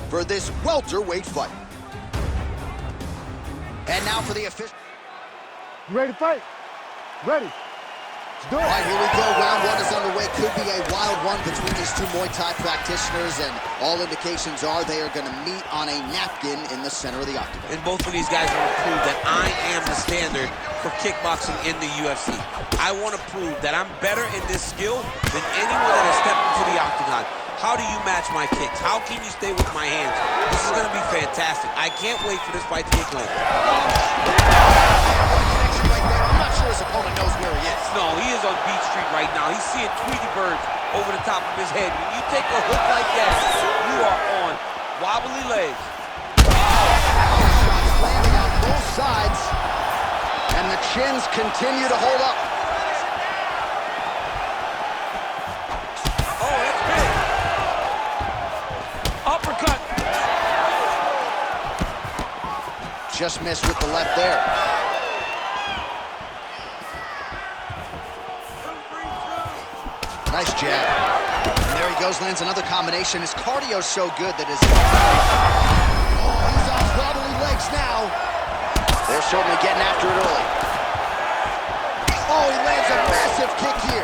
for this welterweight fight. And now for the official. You ready to fight? Ready. Let's do it. All right, here we go. Round one is underway. Could be a wild one between these two Muay Thai practitioners, and all indications are they are going to meet on a napkin in the center of the octagon. And both of these guys want to prove that I am the standard for kickboxing in the UFC. I want to prove that I'm better in this skill than anyone that has stepped into the octagon. How do you match my kicks? How can you stay with my hands? This is going to be fantastic. I can't wait for this fight to get going. I'm not sure his opponent knows where he is. No, he is on Beach Street right now. He's seeing Tweety birds over the top of his head. When you take a hook like that, you are on wobbly legs. Shots landing on both sides, and the chins continue to hold up. Oh, that's big. Uppercut. Just missed with the left there. Nice jab. And there he goes, lands another combination. His cardio's so good that his... Oh, he's on wobbly legs now. They're certainly getting after it early. Oh, he lands a massive kick here.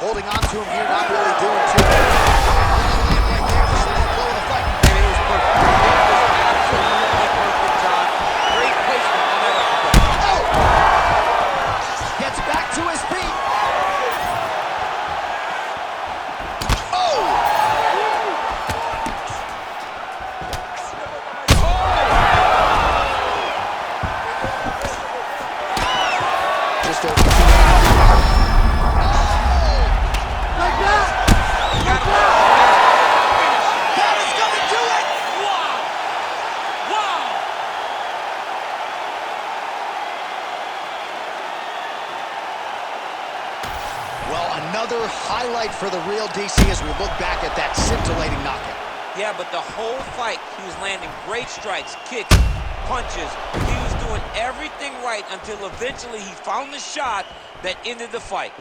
Holding on to him here, not really doing too much. Right there, the final blow of the fight. And it was perfect. It was absolutely perfect, John. Great placement on that uppercut. Oh! Gets back to his feet. Another highlight for the real DC as we look back at that scintillating knockout. Yeah, but the whole fight, he was landing great strikes, kicks, punches. He was doing everything right until eventually he found the shot that ended the fight.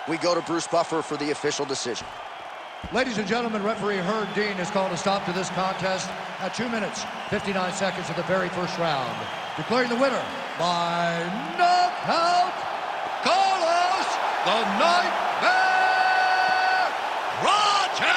We go to Bruce Buffer for the official decision. Ladies and gentlemen, referee Herb Dean has called a stop to this contest at 2 minutes, 59 seconds of the very first round. Declaring the winner by knockout, Carlos the Nightmare Roger!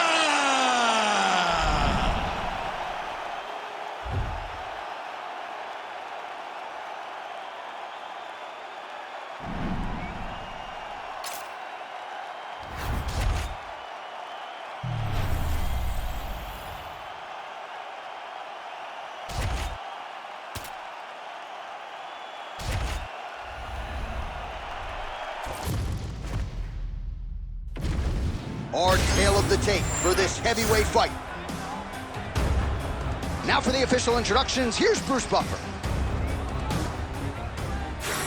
Our tale of the tape for this heavyweight fight. Now for the official introductions, here's Bruce Buffer.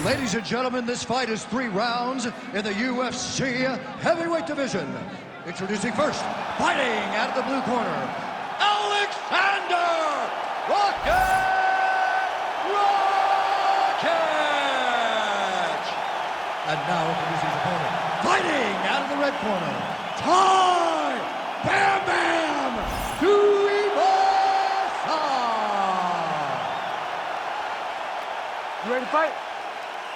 Ladies and gentlemen, this fight is 3 rounds in the UFC heavyweight division. Introducing first, fighting out of the blue corner, Alexander Rocket! And now introducing his opponent, fighting out of the red corner, Ty Bam Bam Tuivasa! You ready to fight?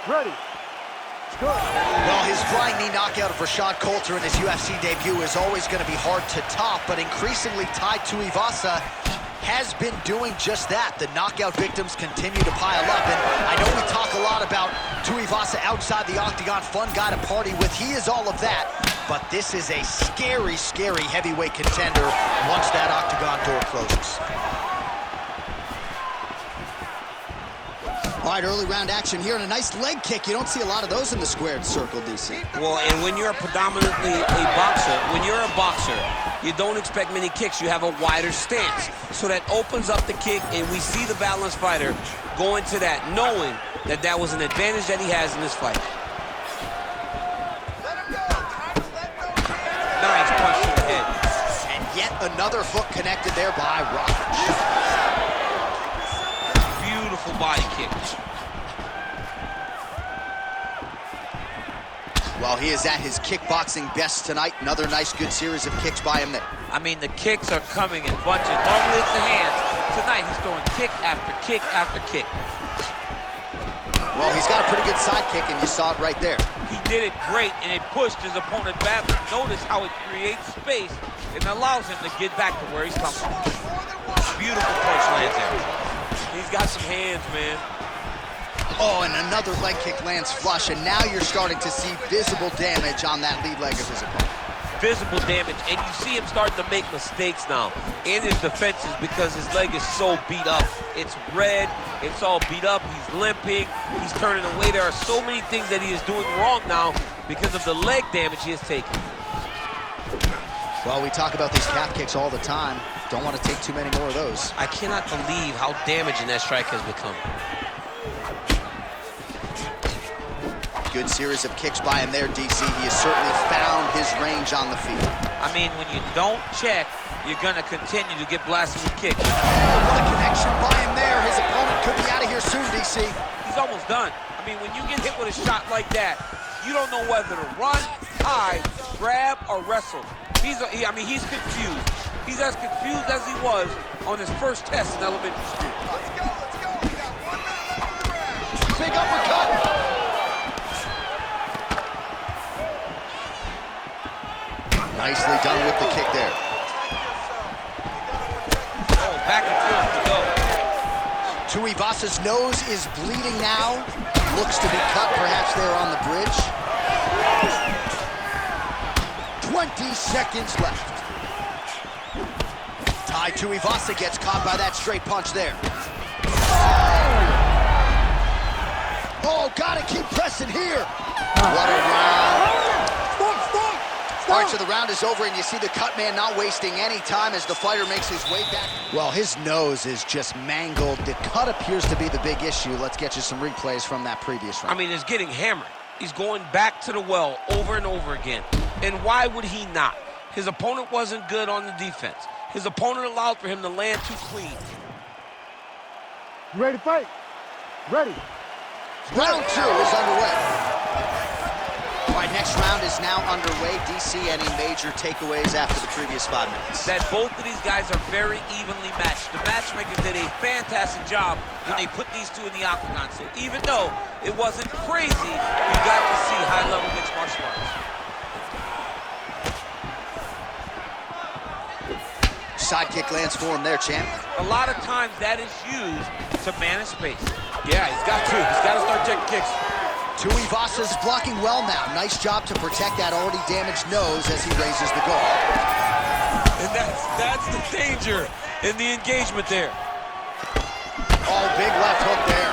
Ready. Let's go. Well, his flying knee knockout of Rashad Coulter in his UFC debut is always going to be hard to top, but increasingly Tai Tuivasa has been doing just that. The knockout victims continue to pile up, and I know we talk a lot about Tuivasa outside the octagon, fun guy to party with. He is all of that, but this is a scary, scary heavyweight contender once that octagon door closes. All right, early round action here, and a nice leg kick. You don't see a lot of those in the squared circle, DC. Well, and when you're predominantly a boxer, you don't expect many kicks. You have a wider stance. So that opens up the kick, and we see the balanced fighter go into that, knowing that that was an advantage that he has in this fight. Nice punch to the head. And yet another hook connected there by Rocket. Beautiful body kick. Well, he is at his kickboxing best tonight. Another nice, good series of kicks by him there. I mean, the kicks are coming in bunches. Normally it's the hands. Tonight he's throwing kick after kick after kick. Well, he's got a pretty good side kick, and you saw it right there. He did it great, and it pushed his opponent back. Notice how it creates space and allows him to get back to where he's coming from. Beautiful punch lands there. He's got some hands, man. Oh, and another leg kick lands flush, and now you're starting to see visible damage on that lead leg of his opponent. Visible damage, and you see him starting to make mistakes now in his defenses because his leg is so beat up. It's red, it's all beat up, he's limping, he's turning away. There are so many things that he is doing wrong now because of the leg damage he has taken. Well, we talk about these calf kicks all the time. Don't want to take too many more of those. I cannot believe how damaging that strike has become. Good series of kicks by him there, DC. He has certainly found his range on the field. I mean, when you don't check, you're going to continue to get blasted with kicks. Oh, what a connection by him there. His opponent could be out of here soon, DC. He's almost done. I mean, when you get hit with a shot like that, you don't know whether to run, hide, grab, or wrestle. He's confused. He's as confused as he was on his first test in elementary school. Let's go, let's go. We got 1 minute left in the round. Big uppercut. Nicely done with the kick there. Oh, back and forth to go. Tuivasa's nose is bleeding now. Looks to be cut, perhaps there on the bridge. 20 seconds left. Tai Tuivasa gets caught by that straight punch there. Oh, gotta keep pressing here. What a round. All right, so the round is over, and you see the cut man not wasting any time as the fighter makes his way back. Well, his nose is just mangled. The cut appears to be the big issue. Let's get you some replays from that previous round. I mean, it's getting hammered. He's going back to the well over and over again. And why would he not? His opponent wasn't good on the defense. His opponent allowed for him to land too clean. You ready to fight? Ready. Round 2 is underway. All right, next round is now underway. DC, any major takeaways after the previous 5 minutes? That both of these guys are very evenly matched. The matchmakers did a fantastic job when they put these two in the octagon. So even though it wasn't crazy, you got to see high-level mixed martial arts. Side kick lands for him there, champ. A lot of times that is used to manage space. Yeah, he's got to. He's got to start taking kicks. Tuivasa's blocking well now. Nice job to protect that already damaged nose as he raises the guard. And that's the danger in the engagement there. Oh, big left hook there.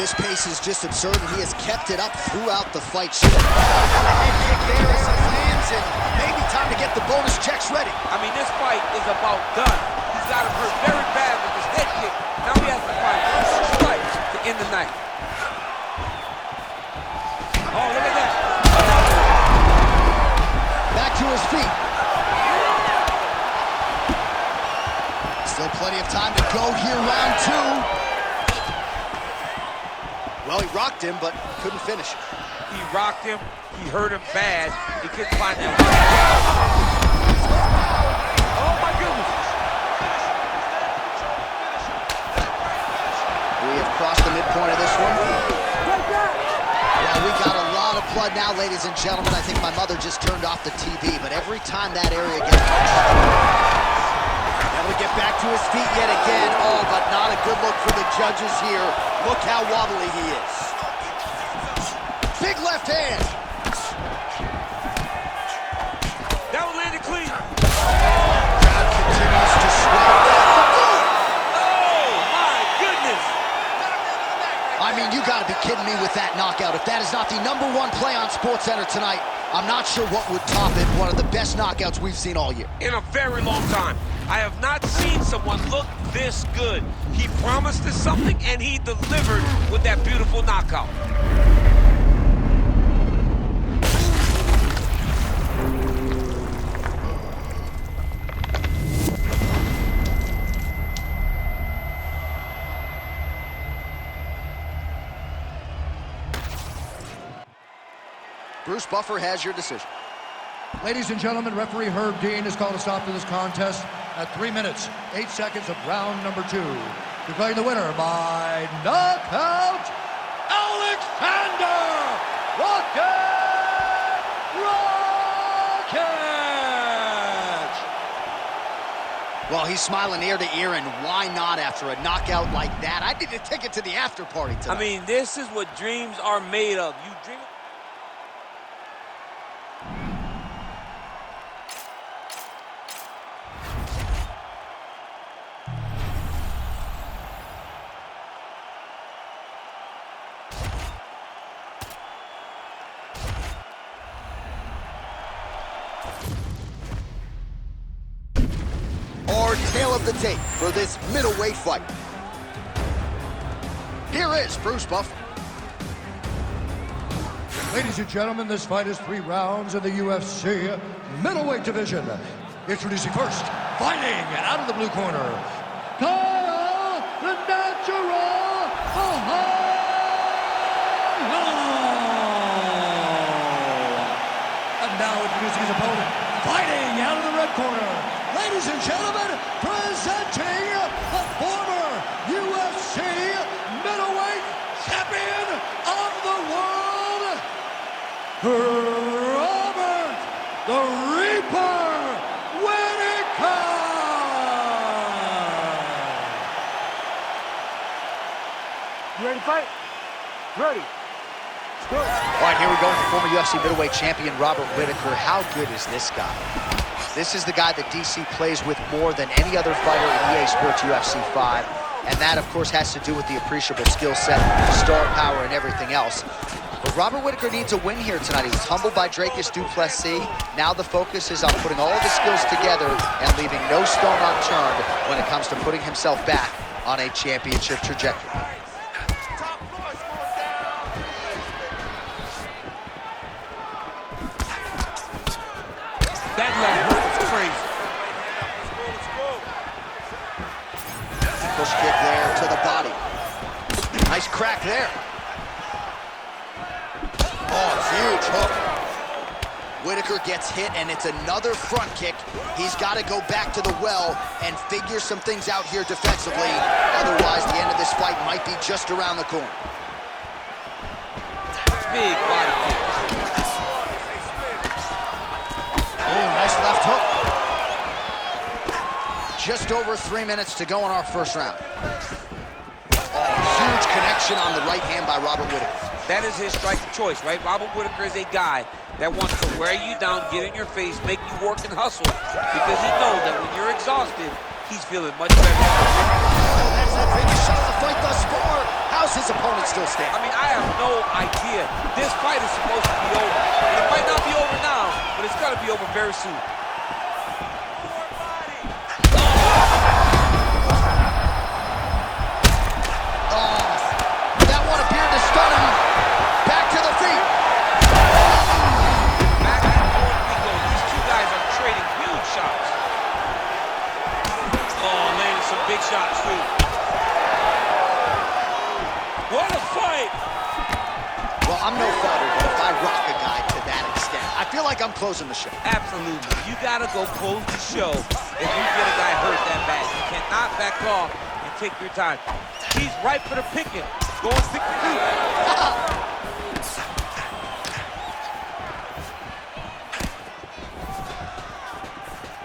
This pace is just absurd, and he has kept it up throughout the fight. And a head kick there as he lands, and maybe time to get the bonus checks ready. I mean, this fight is about done. He's got him hurt very bad with his head kick. Now he has to find one strike to end the night. Oh, look at that. Back to his feet. Still plenty of time to go here, round 2. Well, he rocked him, but couldn't finish it. He rocked him. He hurt him bad. He couldn't find that. Oh, my goodness. We have crossed the midpoint of this one. Well, we got a lot of blood now, ladies and gentlemen. I think my mother just turned off the TV, but every time that area gets able to get back to his feet yet again. Oh, but not a good look for the judges here. Look how wobbly he is. Big left hand. That one landed clean. Crowd continues to swell. I mean, you gotta be kidding me with that knockout. If that is not the #1 play on SportsCenter tonight, I'm not sure what would top it. One of the best knockouts we've seen all year. In a very long time. I have not seen someone look this good. He promised us something, and he delivered with that beautiful knockout. Bruce Buffer has your decision. Ladies and gentlemen, referee Herb Dean has called a stop to this contest at 3 minutes, 8 seconds of round number 2. Declaring the winner by knockout, Alexander Rocket! Well, he's smiling ear to ear, and why not after a knockout like that? I need a ticket to the after party tonight. I mean, this is what dreams are made of. You dream. Our tale of the tape for this middleweight fight. Here is Bruce Buffer. Ladies and gentlemen, this fight is 3 rounds in the UFC middleweight division. Introducing first, fighting out of the blue corner, Kyle the Natural Ohio! And now introducing his opponent, fighting out of the red corner, ladies and gentlemen, presenting the former UFC middleweight champion of the world, Robert the Reaper Whittaker! You ready to fight? Ready. Let's go. All right, here we go with the former UFC middleweight champion, Robert Whittaker. How good is this guy? This is the guy that DC plays with more than any other fighter in EA Sports UFC 5. And that, of course, has to do with the appreciable skill set, star power, and everything else. But Robert Whittaker needs a win here tonight. He was humbled by Dracus du Plessis. Now the focus is on putting all of his skills together and leaving no stone unturned when it comes to putting himself back on a championship trajectory. That left hook is crazy. Push kick there to the body. Nice crack there. Oh, huge hook. Whittaker gets hit, and it's another front kick. He's got to go back to the well and figure some things out here defensively. Otherwise, the end of this fight might be just around the corner. Big body kick. Oh, nice left hook. Just over 3 minutes to go in our first round. Oh, huge connection on the right hand by Robert Whittaker. That is his strike of choice, right? Robert Whittaker is a guy that wants to wear you down, get in your face, make you work and hustle, because he knows that when you're exhausted, he's feeling much better. Oh, that's the biggest shot of the fight thus far. How's his opponent still standing? I mean, I have no idea. This fight is supposed to be over. And it might not be over now, but it's going to be over very soon. Shots too. What a fight! Well, I'm no fighter, but if I rock a guy to that extent, I feel like I'm closing the show. Absolutely. You gotta go close the show if you get a guy hurt that bad. You cannot back off and take your time. He's right for the picking. Go and pick the feet.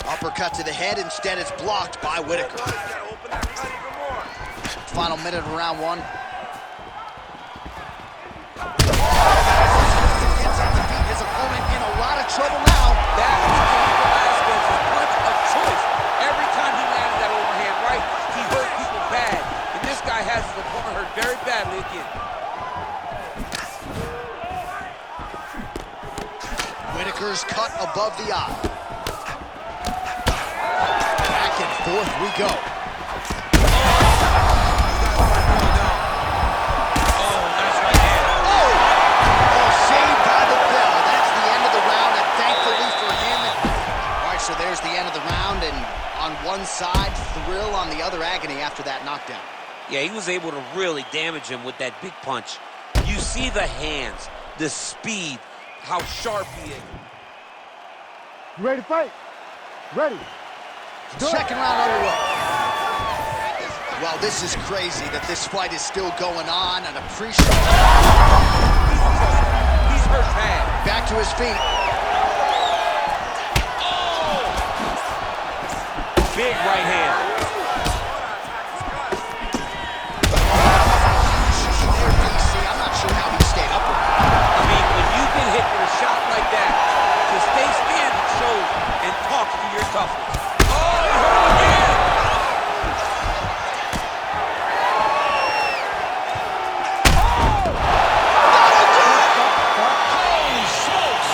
Uppercut to the head. Instead, it's blocked by Whittaker. Final minute of round 1. His opponent in a lot of trouble now. That is Velasquez's punch of choice. Every time he landed that overhand right, he hurt people bad. And this guy has his opponent hurt very badly again. Whittaker's cut above the eye. Back and forth we go. So there's the end of the round, and on one side, thrill, on the other, agony after that knockdown. Yeah, he was able to really damage him with that big punch. You see the hands, the speed, how sharp he is. You ready to fight? Ready. Second round underway. Well, this is crazy that this fight is still going on, and appreciate. He's hurt bad. Back to his feet. Oh! Big right hand. I'm not sure how he stayed up with it. I mean, when you get hit with a shot like that, to stay standing shows and talks to your toughness. Oh, he hurt him again! Holy smokes!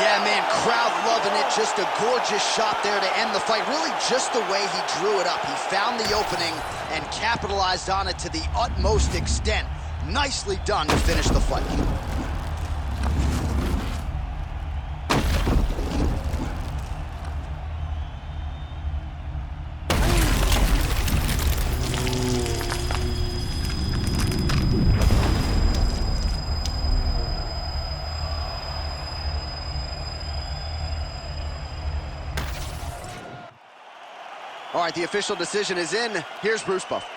Yeah, man, crowd loving it. Just a gorgeous shot there to end the fight. Really just the way he drew it up. He found the opening and capitalized on it to the utmost extent. Nicely done to finish the fight. All right, the official decision is in. Here's Bruce Buff.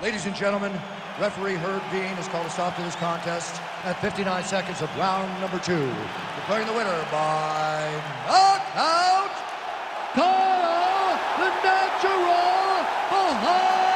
Ladies and gentlemen, referee Herb Dean has called a stop to this contest at 59 seconds of round number 2. Declaring the winner by knockout, Kyle the Natural Moreno.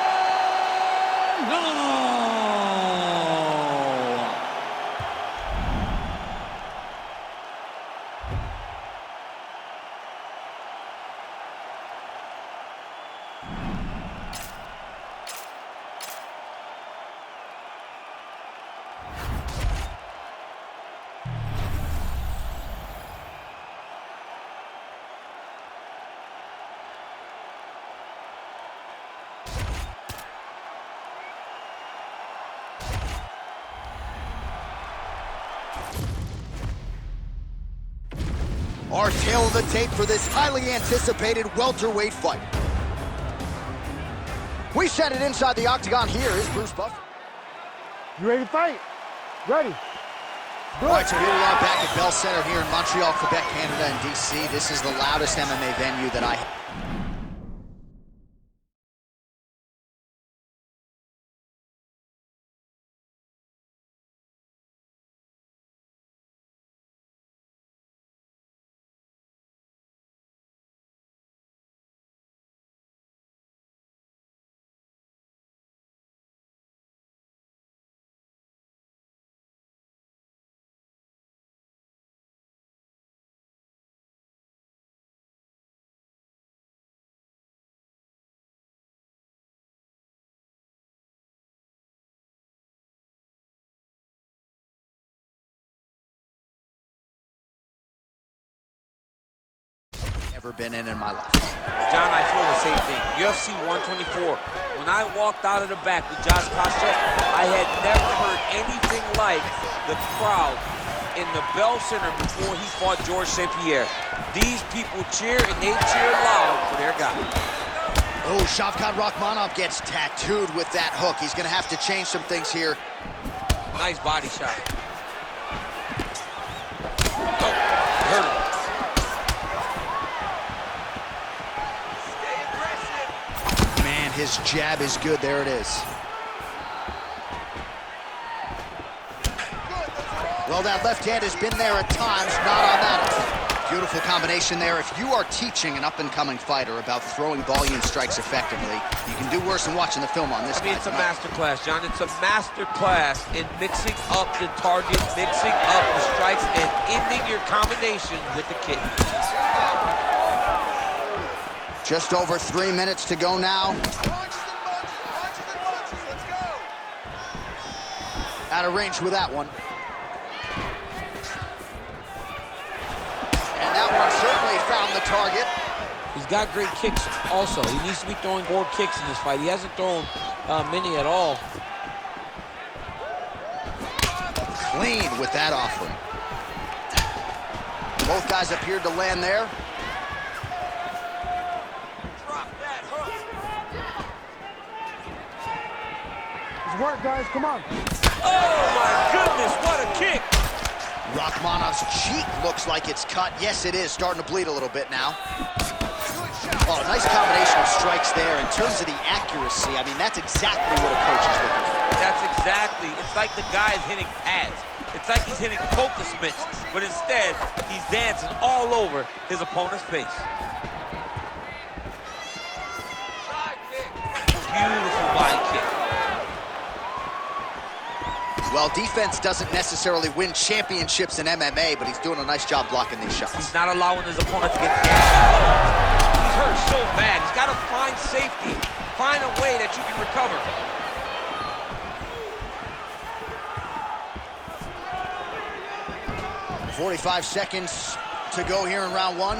Our tail of the tape for this highly anticipated welterweight fight. We set it inside the octagon. Here is Bruce Buffer. You ready to fight? Ready. All right, so here we are back at Bell Center here in Montreal, Quebec, Canada, and DC. This is the loudest MMA venue that I have. Ever been in my life. John, I feel the same thing. UFC 124. When I walked out of the back with Josh Costa, I had never heard anything like the crowd in the Bell Center before he fought George St. Pierre. These people cheer, and they cheer loud for their guy. Oh, Shavkat Rakhmonov gets tattooed with that hook. He's going to have to change some things here. Nice body shot. Oh, hurt him. His jab is good. There it is. Well, that left hand has been there at times, not on that. Beautiful combination there. If you are teaching an up-and-coming fighter about throwing volume strikes effectively, you can do worse than watching the film on this. I mean, it's a master class, John. It's a master class in mixing up the target, mixing up the strikes, and ending your combination with the kick. Just over 3 minutes to go now. Out of range with that one. And that one certainly found the target. He's got great kicks also. He needs to be throwing more kicks in this fight. He hasn't thrown many at all. Clean with that offering. Both guys appeared to land there. Work, guys, come on. Oh, my goodness, what a kick. Rachmanov's cheek looks like it's cut. Yes, it is. Starting to bleed a little bit now. Oh, nice combination of strikes there. In terms of the accuracy, I mean, that's exactly what a coach is looking for. That's exactly. It's like the guy is hitting pads. It's like he's hitting focus mitts, but instead, he's dancing all over his opponent's face. Beautiful body kick. Well, defense doesn't necessarily win championships in MMA, but he's doing a nice job blocking these shots. He's not allowing his opponent to get damaged. He's hurt so bad. He's got to find safety, find a way that you can recover. 45 seconds to go here in round one.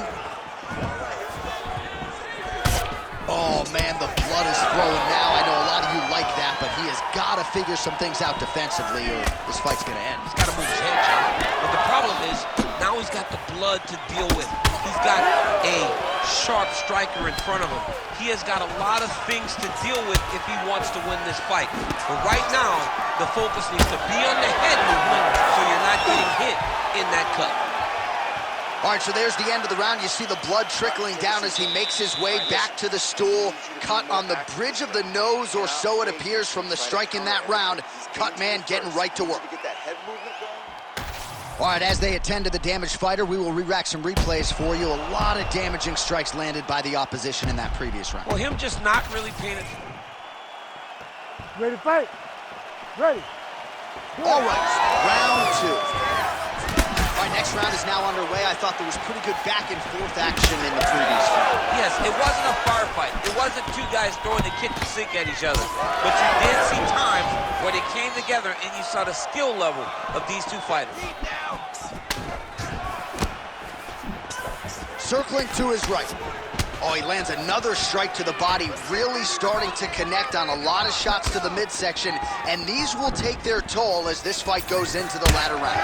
Oh, man, the blood is flowing now. I know a lot of you like that, but he has got to figure some things out defensively or this fight's going to end. He's got to move his head, John. But the problem is, now he's got the blood to deal with. He's got a sharp striker in front of him. He has got a lot of things to deal with if he wants to win this fight. But right now, the focus needs to be on the head movement so you're not getting hit in that cut. All right, so there's the end of the round. You see the blood trickling down as he makes his way back to the stool. Cut on the bridge of the nose, or so it appears from the strike in that round. Cut man getting right to work. All right, as they attend to the damaged fighter, we will re-rack some replays for you. A lot of damaging strikes landed by the opposition in that previous round. Well, him just not really paying it. Ready to fight? Ready. All right, round two. All right, next round is now underway. I thought there was pretty good back and forth action in the previous fight. Yes, it wasn't a firefight. It wasn't two guys throwing the kitchen sink at each other. But you did see times where they came together and you saw the skill level of these two fighters. Circling to his right. Oh, he lands another strike to the body, really starting to connect on a lot of shots to the midsection, and these will take their toll as this fight goes into the latter rounds.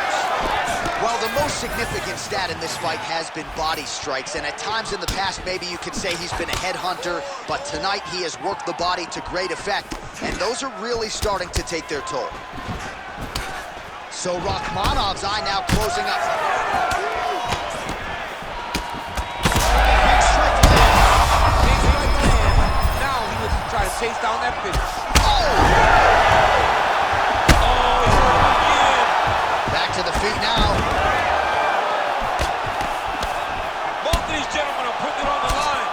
Well, the most significant stat in this fight has been body strikes, and at times in the past, maybe you could say he's been a headhunter, but tonight he has worked the body to great effect, and those are really starting to take their toll. So Rachmanov's eye now closing up. Try to chase down that finish. Oh! Oh, he hurt him again. Back to the feet now. Both of these gentlemen are putting it on the line.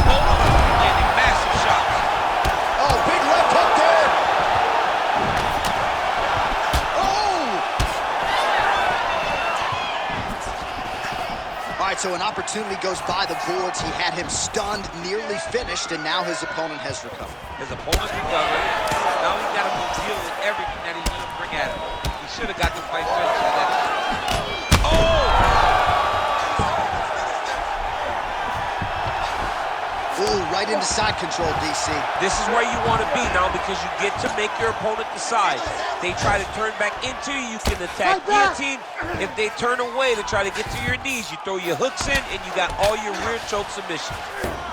Both of them landing massive shots. Oh, big left hook there. Oh! All right, so an opportunity goes by the boards. He had him stunned, nearly finished, and now his opponent has recovered. His opponent's recovered. Now he's got to deal with everything that he's going to bring at him. He should have got the fight finished with that. Ooh, right into side control, DC. This is where you want to be now because you get to make your opponent decide. They try to turn back into you, you can attack guillotine. If they turn away to try to get to your knees, you throw your hooks in and you got all your rear choke submissions.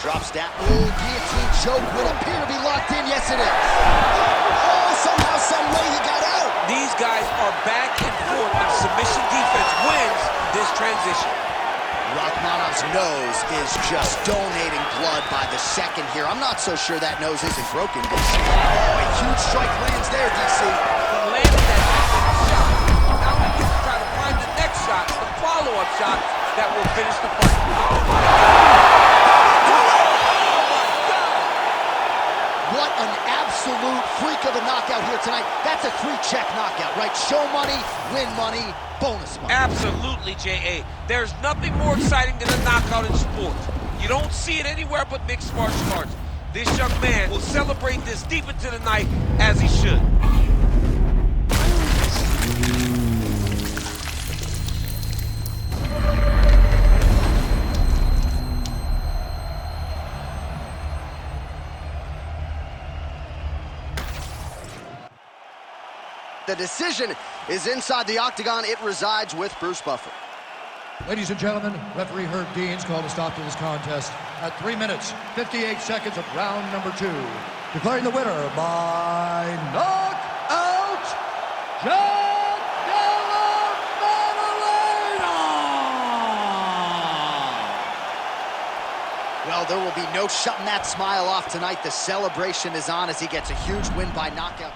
Drops down. Ooh, guillotine choke would appear to be locked in. Yes, it is. Oh, somehow, some way he got out. These guys are back and forth, and submission defense wins this transition. Rachmanov's nose is just donating blood by the second here. I'm not so sure that nose isn't broken, DC. Oh, a huge strike lands there, DC. He landed that shot. Now he gets to try to find the next shot, the follow-up shot that will finish the fight. What an absolute freak of a knockout here tonight. That's a 3-check knockout, right? Show money, win money, bonus money. Absolutely, J.A. There's nothing more exciting than a knockout in sport. You don't see it anywhere but mixed martial arts. This young man will celebrate this deep into the night as he should. The decision is inside the octagon. It resides with Bruce Buffer. Ladies and gentlemen, referee Herb Dean's called a stop to this contest at 3 minutes, 58 seconds of round number 2. Declaring the winner by knockout, Well, there will be no shutting that smile off tonight. The celebration is on as he gets a huge win by knockout.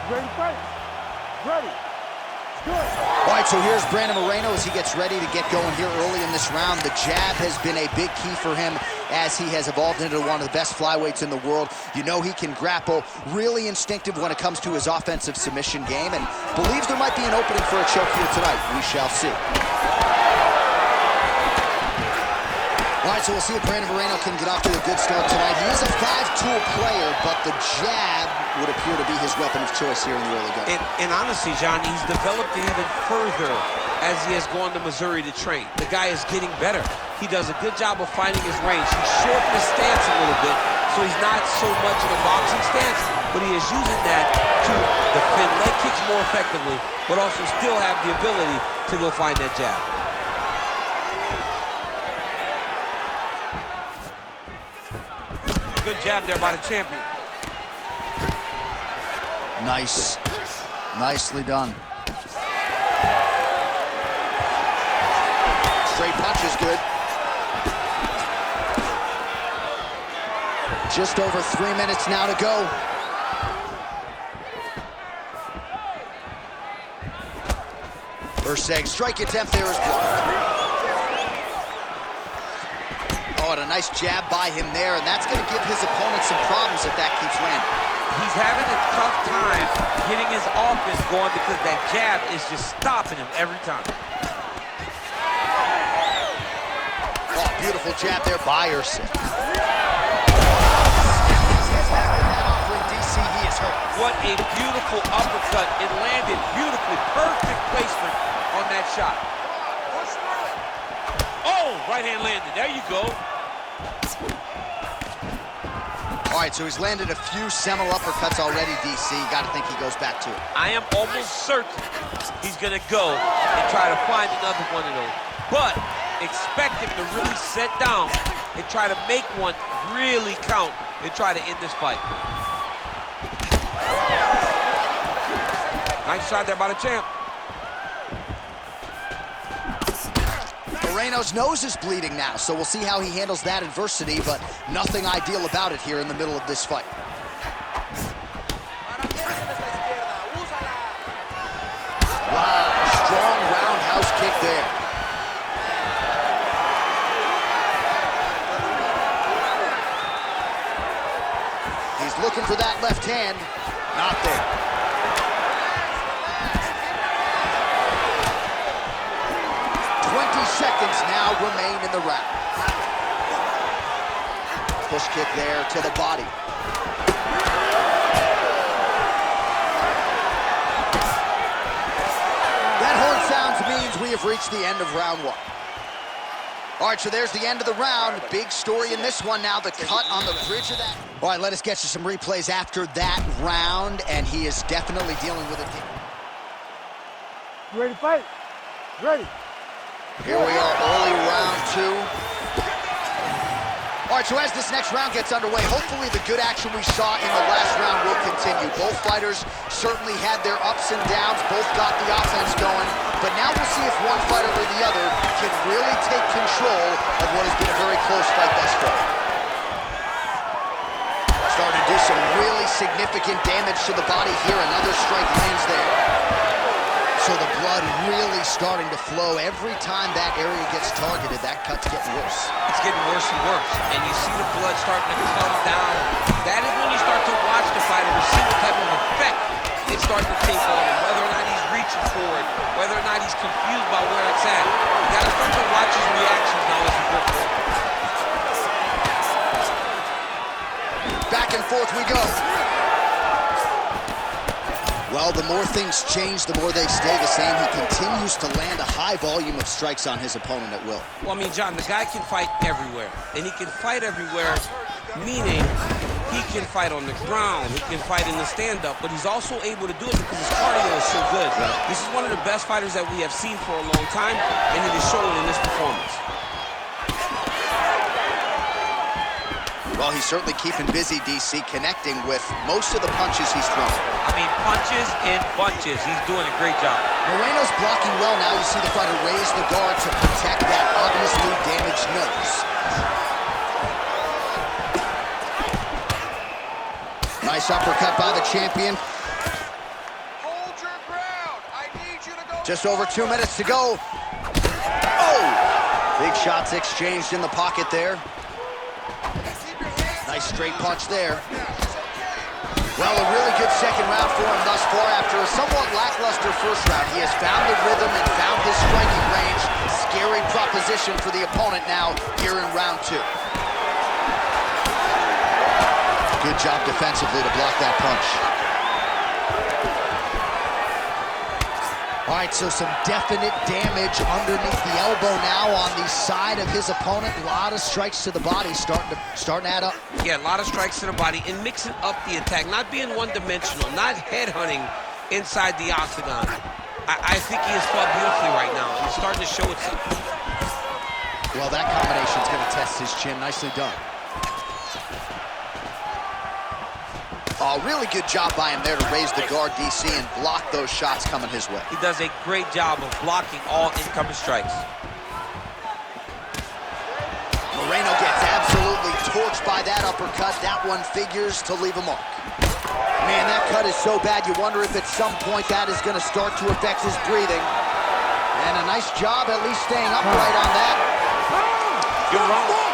Ready to fight? Ready. Good. All right, so here's Brandon Moreno as he gets ready to get going here early in this round. The jab has been a big key for him as he has evolved into one of the best flyweights in the world. You know he can grapple, really instinctive when it comes to his offensive submission game, and believes there might be an opening for a choke here tonight. We shall see. All right, so we'll see if Brandon Moreno can get off to a good start tonight. He is a five-tool player, but the jab would appear to be his weapon of choice here in the early going. And honestly, John, he's developed it even further as he has gone to Missouri to train. The guy is getting better. He does a good job of finding his range. He's shortened his stance a little bit, so he's not so much in a boxing stance, but he is using that to defend leg kicks more effectively, but also still have the ability to go find that jab. Good jab there by the champion. Nice. Nicely done. Straight punch is good. Just over 3 minutes now to go. Erceg strike attempt there is blocked. Oh, and a nice jab by him there, and that's going to give his opponent some problems if that keeps landing. He's having a tough time getting his offense going because that jab is just stopping him every time. Oh, beautiful jab there by Erceg. DC, he is hurt. What a beautiful uppercut. It landed beautifully. Perfect placement on that shot. Oh, right hand landed. There you go. All right, so he's landed a few seminal uppercuts already, DC. You got to think he goes back to it. I am almost certain he's going to go and try to find another one of those. But expect him to really sit down and try to make one really count and try to end this fight. Nice shot there by the champ. Moreno's nose is bleeding now, so we'll see how he handles that adversity, but nothing ideal about it here in the middle of this fight. Wow, strong roundhouse kick there. He's looking for that left hand, not there. 20 seconds now remain in the round. Push kick there to the body. That horn sounds means we have reached the end of round one. All right, so there's the end of the round. Big story in this one now, the cut on the bridge of that. All right, let us get you some replays after that round, and he is definitely dealing with it. You ready to fight? Ready. Here we are, early round two. All right, so as this next round gets underway, hopefully the good action we saw in the last round will continue. Both fighters certainly had their ups and downs, both got the offense going, but now we'll see if one fighter or the other can really take control of what has been a very close fight thus far. Starting to do some really significant damage to the body here. Another strike lands there. So the blood really starting to flow. Every time that area gets targeted, that cut's getting worse. It's getting worse and worse, and you see the blood starting to come down. That is when you start to watch the fighter to see what type of effect it's starting to take on him, whether or not he's reaching forward, whether or not he's confused by where it's at. You gotta start to watch his reactions now as we go forward. Back and forth we go. Well, the more things change, the more they stay the same. He continues to land a high volume of strikes on his opponent at will. Well, I mean, John, the guy can fight everywhere. And he can fight everywhere, meaning he can fight on the ground, he can fight in the stand-up, but he's also able to do it because his cardio is so good. Right. This is one of the best fighters that we have seen for a long time, and it is showing in this performance. Well, he's certainly keeping busy, DC, connecting with most of the punches he's thrown. I mean, punches in bunches. He's doing a great job. Moreno's blocking well now. You see the fighter raise the guard to protect that obviously damaged nose. Nice uppercut by the champion. Hold your ground. I need you to go. Just over 2 minutes to go. Oh! Big shots exchanged in the pocket there. Nice straight punch there. Well, a really good second round for him thus far. After a somewhat lackluster first round, he has found the rhythm and found his striking range. Scary proposition for the opponent now here in round 2. Good job defensively to block that punch. All right, so some definite damage underneath the elbow now on the side of his opponent. A lot of strikes to the body starting to add up. Yeah, a lot of strikes to the body and mixing up the attack, not being one-dimensional, not headhunting inside the octagon. I think he has fought beautifully right now, and it's starting to show itself. Well, that combination is going to test his chin. Nicely done. Oh, really good job by him there to raise the guard, DC, and block those shots coming his way. He does a great job of blocking all incoming strikes. Moreno gets absolutely torched by that uppercut. That one figures to leave a mark. Man, that cut is so bad, you wonder if at some point that is going to start to affect his breathing. And a nice job at least staying upright on that. You're wrong.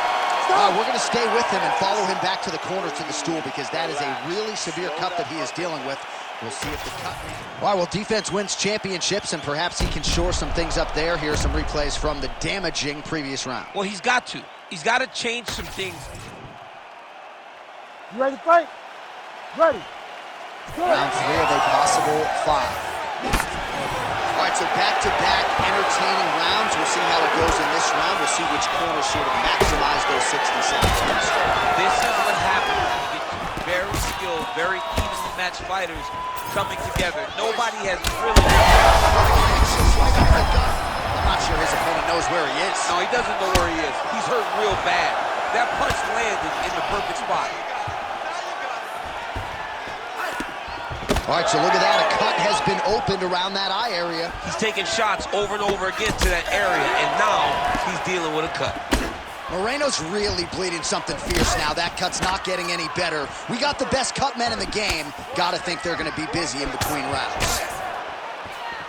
We're going to stay with him and follow him back to the corner to the stool because that is a really severe cut that he is dealing with. We'll see if the cut... All right, well, defense wins championships, and perhaps he can shore some things up there. Here are some replays from the damaging previous round. Well, he's got to. He's got to change some things. You ready to fight? Ready. Good. Round 3 of a possible 5. All right, so back-to-back entertaining rounds. We'll see how it goes in this round. We'll see which corner sort of maximize those 60 seconds. This is what happens when you get two very skilled, very evenly matched fighters coming together. Nobody has really... I'm not sure his opponent knows where he is. No, he doesn't know where he is. He's hurt real bad. That punch landed in the perfect spot. All right, so look at that. A cut has been opened around that eye area. He's taking shots over and over again to that area, and now he's dealing with a cut. Moreno's really bleeding something fierce now. That cut's not getting any better. We got the best cut men in the game. Gotta think they're gonna be busy in between rounds.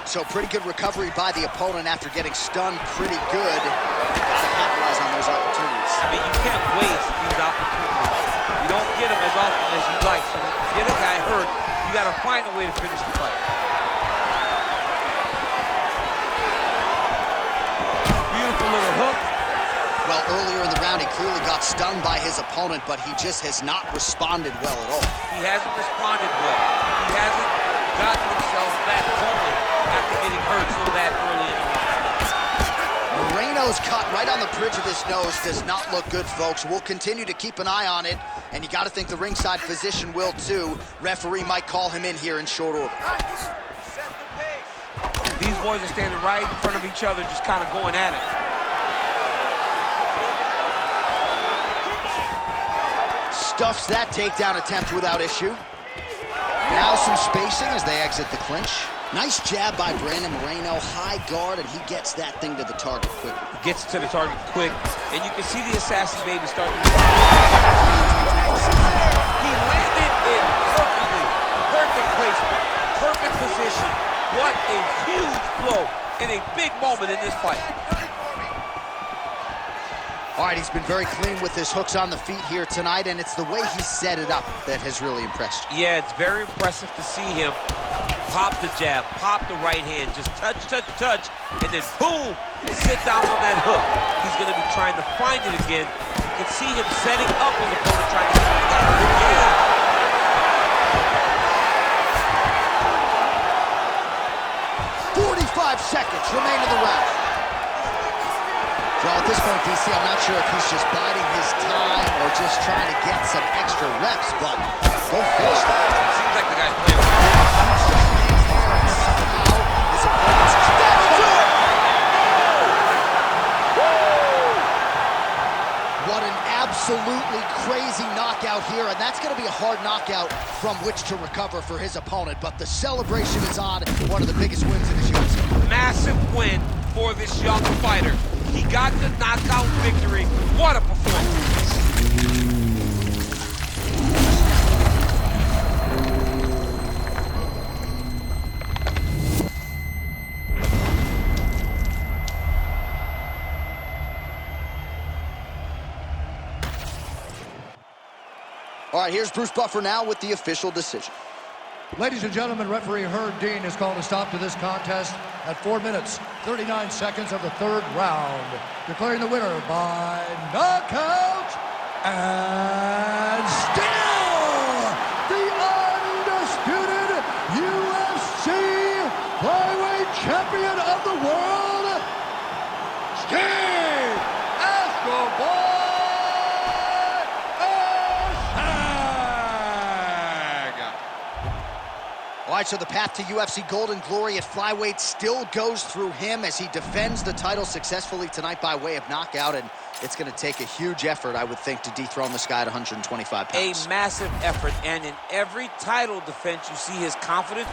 So pretty good recovery by the opponent after getting stunned pretty good. Gotta capitalize on those opportunities. I mean, you can't waste these opportunities. You don't get them as often as you'd like. So when you get a guy hurt, you gotta find a way to finish the fight. Beautiful little hook. Well, earlier in the round, he clearly got stunned by his opponent, but he just has not responded well at all. He hasn't responded well. He hasn't gotten himself back going after getting hurt so that early in the round. Moreno's cut right on the bridge of his nose does not look good, folks. We'll continue to keep an eye on it, and you got to think the ringside physician will too. Referee might call him in here in short order. These boys are standing right in front of each other, just kind of going at it. Stuffs that takedown attempt without issue. Now some spacing as they exit the clinch. Nice jab by Brandon Moreno, high guard, and he gets that thing to the target quickly. Gets to the target quick, and you can see the assassin baby starting to... He landed it perfectly. Perfect placement, perfect position. What a huge blow in a big moment in this fight. All right, he's been very clean with his hooks on the feet here tonight, and it's the way he set it up that has really impressed you. Yeah, it's very impressive to see him Pop the jab, pop the right hand, just touch, touch, touch, and then boom, sit down on that hook. He's gonna be trying to find it again. You can see him setting up his opponent trying to get that hook again. 45 seconds remain in the round. Well, at this point, DC, I'm not sure if he's just biding his time or just trying to get some extra reps, but go finish that. Seems like the guy's playing. Somehow, his opponent's steps to it! What an absolutely crazy knockout here, and that's going to be a hard knockout from which to recover for his opponent, but the celebration is on. One of the biggest wins in his UFC. Massive win for this young fighter. He got the knockout victory. What a performance. All right, here's Bruce Buffer now with the official decision. Ladies and gentlemen, referee Herb Dean has called a stop to this contest at 4 minutes, 39 seconds of the third round, declaring the winner by knockout, and still the undisputed UFC flyweight champion of the world, Steve Escobar. All right, so the path to UFC Golden Glory at flyweight still goes through him as he defends the title successfully tonight by way of knockout, and it's going to take a huge effort, I would think, to dethrone this guy at 125 pounds. A massive effort, and in every title defense, you see his confidence.